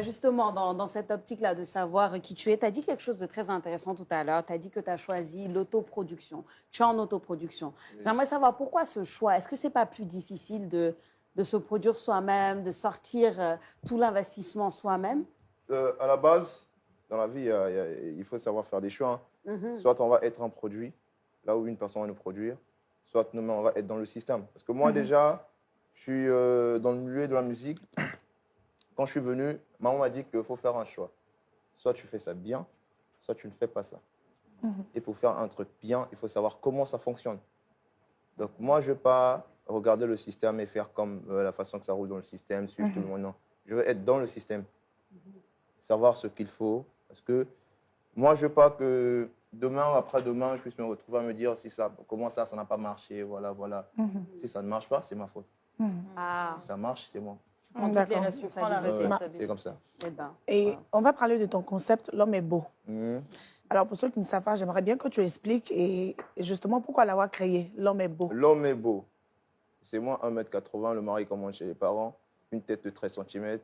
Justement, dans cette optique-là de savoir qui tu es, tu as dit quelque chose de très intéressant tout à l'heure. Tu as dit que tu as choisi l'autoproduction. Tu es en autoproduction. Oui. J'aimerais savoir pourquoi ce choix. Est-ce que ce n'est pas plus difficile de se produire soi-même, de sortir tout l'investissement soi-même? À la base, dans la vie, il faut savoir faire des choix. Hein. Soit on va être un produit, là où une personne va nous produire, soit nous, on va être dans le système. Parce que moi, déjà, je suis dans le milieu de la musique. Quand je suis venu, maman m'a dit qu'il faut faire un choix. Soit tu fais ça bien, soit tu ne fais pas ça. Et pour faire un truc bien, il faut savoir comment ça fonctionne. Donc moi, je ne vais pas regarder le système et faire comme la façon que ça roule dans le système, suivre tout le monde. Non. Je veux être dans le système, savoir ce qu'il faut. Parce que moi, je ne veux pas que demain ou après-demain, je puisse me retrouver à me dire si ça, comment ça n'a pas marché, voilà, voilà. Si ça ne marche pas, c'est ma faute. Si ça marche, c'est moi. Tu prends toutes les responsabilités. C'est comme ça. Et on va parler de ton concept, l'homme est beau. Alors, pour ceux qui ne savent pas, j'aimerais bien que tu expliques et justement pourquoi l'avoir créé, l'homme est beau. L'homme est beau. C'est moi, 1m80, le mari commande chez les parents, une tête de 13 cm.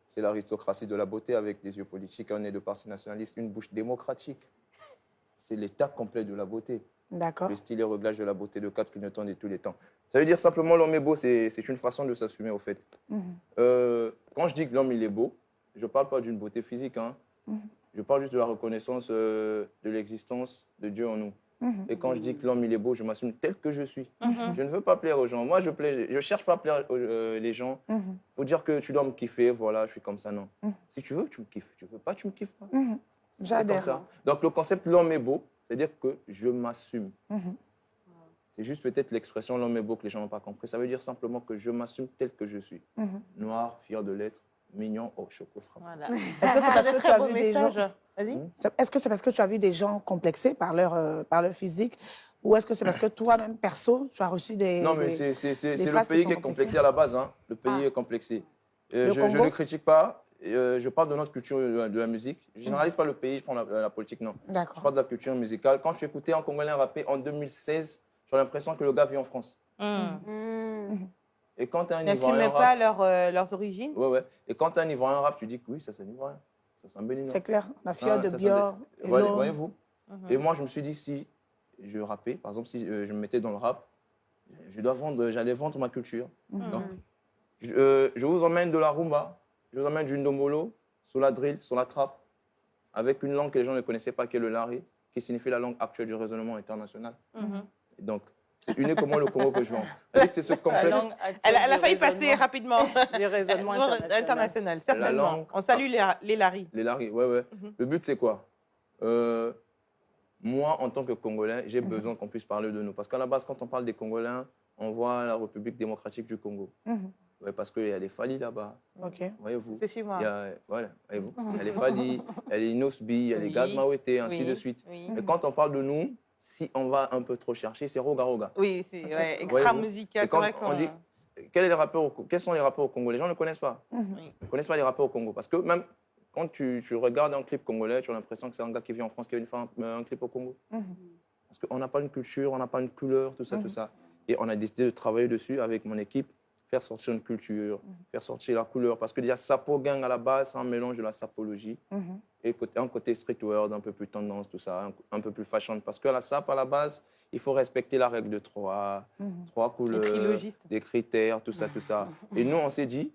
C'est l'aristocratie de la beauté avec des yeux politiques, un nez de parti nationaliste, une bouche démocratique. C'est l'état complet de la beauté. D'accord. Le style et réglage de la beauté de 4 clignotants de tous les temps. Ça veut dire simplement l'homme est beau, c'est une façon de s'assumer au fait. Quand je dis que l'homme il est beau, je ne parle pas d'une beauté physique. Hein. Je parle juste de la reconnaissance de l'existence de Dieu en nous. Et quand je dis que l'homme il est beau, je m'assume tel que je suis. Je ne veux pas plaire aux gens. Moi, je ne cherche pas à plaire les gens pour dire que tu dois me kiffer, voilà, je suis comme ça, non. Si tu veux, tu me kiffes. Tu ne veux pas, tu me kiffes pas. J'adhère. Donc le concept l'homme est beau, c'est-à-dire que je m'assume. C'est juste peut-être l'expression l'homme est beau que les gens n'ont pas compris. Ça veut dire simplement que je m'assume tel que je suis. Noir, fier de l'être, mignon, au choco frappant. Voilà. Est-ce que c'est parce que tu as vu des gens... Est-ce que c'est parce que tu as vu des gens complexés par leur physique ou est-ce que c'est parce que toi-même, perso, tu as reçu des... Non, mais c'est le pays qui est complexé à la base. Hein. Le pays est complexé. Je ne critique pas. Je parle de notre culture de la musique. Je ne généralise pas le pays, je prends la politique, non. Je parle de la culture musicale. Quand je suis écouté un Congolais rapper en 2016, j'ai l'impression que le gars vit en France. Et quand tu as un Ivoirien pas leurs origines. Ouais. Et quand tu as un Ivoirien rap, tu dis que oui, ça c'est un Ivoirien. Ça c'est un Béninois. C'est clair, la fière de Bior. Voyez-vous. Et moi, je me suis dit, si je rappais, par exemple, si je me mettais dans le rap, j'allais vendre ma culture. Donc, je vous emmène de la rumba, je vous emmène du ndombolo, sur la drill, sur la trappe, avec une langue que les gens ne connaissaient pas, qui est le lari, qui signifie la langue actuelle du raisonnement international. Et donc, c'est uniquement le Congo que je vends. C'est ce complexe. Elle a failli passer rapidement. Les raisonnements internationaux, certainement. On salue les laris. Les laris, ouais. Le but, c'est quoi? Moi, en tant que Congolais, j'ai besoin qu'on puisse parler de nous. Parce qu'à la base, quand on parle des Congolais, on voit la République démocratique du Congo. Ouais, parce qu'il y a les Fali là-bas. Voyez-vous. C'est chez moi. Voilà, voyez-vous. Il y a les Fali, il y a les Inosbi, il y a les Gaz Mawete, ainsi de suite. Mais quand on parle de nous, si on va un peu trop chercher, c'est Roga Roga. Oui, c'est extra musical. Et quand on dit, quels sont les rappeurs au Congo? Les gens ne connaissent pas. Ils ne connaissent pas les rappeurs au Congo. Parce que même quand tu regardes un clip congolais, tu as l'impression que c'est un gars qui vit en France qui a fait un clip au Congo. Parce qu'on n'a pas une culture, on n'a pas une couleur, tout ça, tout ça. Et on a décidé de travailler dessus avec mon équipe, faire sortir une culture, faire sortir la couleur. Parce que déjà, Sapo Gang à la base, c'est un mélange de la sapologie et un côté streetwear, un peu plus tendance, tout ça, un peu plus fashion. Parce que la sap, à la base, il faut respecter la règle de trois couleurs, des critères, tout ça, tout ça. Et nous, on s'est dit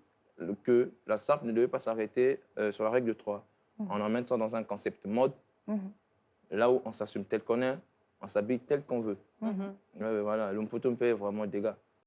que la sap ne devait pas s'arrêter sur la règle de 3. On emmène ça dans un concept mode, là où on s'assume tel qu'on est, on s'habille tel qu'on veut. Voilà, l'Umputumpe est vraiment des gars.